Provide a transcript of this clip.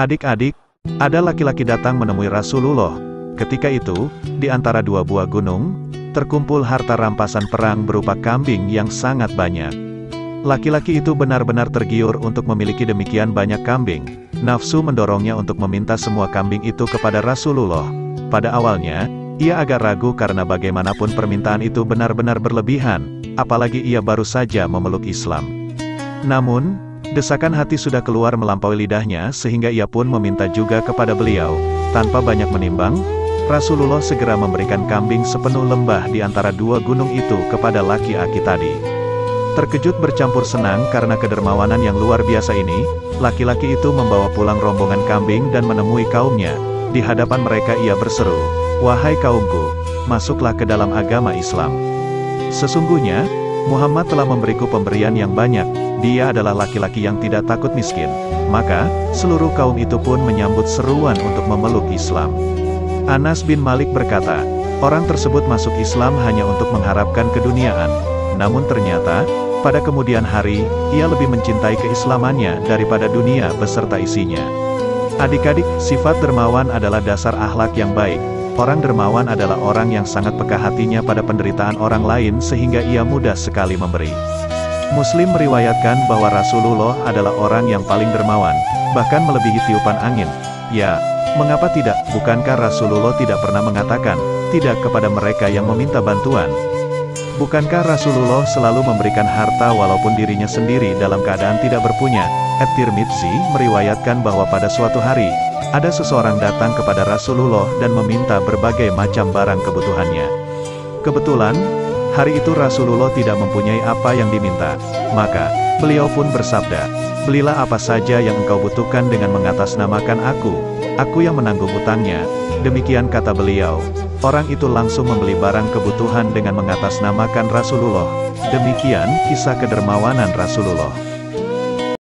"Adik-adik, ada laki-laki datang menemui Rasulullah. Ketika itu, di antara dua buah gunung, terkumpul harta rampasan perang berupa kambing yang sangat banyak. Laki-laki itu benar-benar tergiur untuk memiliki demikian banyak kambing. Nafsu mendorongnya untuk meminta semua kambing itu kepada Rasulullah. Pada awalnya, ia agak ragu karena bagaimanapun permintaan itu benar-benar berlebihan, apalagi ia baru saja memeluk Islam. Namun, desakan hati sudah keluar melampaui lidahnya sehingga ia pun meminta juga kepada beliau. Tanpa banyak menimbang, Rasulullah segera memberikan kambing sepenuh lembah di antara dua gunung itu kepada laki-laki tadi. Terkejut bercampur senang karena kedermawanan yang luar biasa ini, laki-laki itu membawa pulang rombongan kambing dan menemui kaumnya. Di hadapan mereka ia berseru, "Wahai kaumku, masuklah ke dalam agama Islam. Sesungguhnya, Muhammad telah memberiku pemberian yang banyak, dia adalah laki-laki yang tidak takut miskin." Maka, seluruh kaum itu pun menyambut seruan untuk memeluk Islam. Anas bin Malik berkata, orang tersebut masuk Islam hanya untuk mengharapkan keduniaan. Namun ternyata, pada kemudian hari, ia lebih mencintai keislamannya daripada dunia beserta isinya. Adik-adik, sifat dermawan adalah dasar akhlak yang baik. Orang dermawan adalah orang yang sangat peka hatinya pada penderitaan orang lain sehingga ia mudah sekali memberi. Muslim meriwayatkan bahwa Rasulullah adalah orang yang paling dermawan, bahkan melebihi tiupan angin. Ya, mengapa tidak? Bukankah Rasulullah tidak pernah mengatakan, tidak kepada mereka yang meminta bantuan? Bukankah Rasulullah selalu memberikan harta walaupun dirinya sendiri dalam keadaan tidak berpunya? At-Tirmidzi meriwayatkan bahwa pada suatu hari, ada seseorang datang kepada Rasulullah dan meminta berbagai macam barang kebutuhannya. Kebetulan, hari itu Rasulullah tidak mempunyai apa yang diminta. Maka, beliau pun bersabda, "Belilah apa saja yang engkau butuhkan dengan mengatasnamakan aku yang menanggung utangnya." Demikian kata beliau. Orang itu langsung membeli barang kebutuhan dengan mengatasnamakan Rasulullah. Demikian kisah kedermawanan Rasulullah.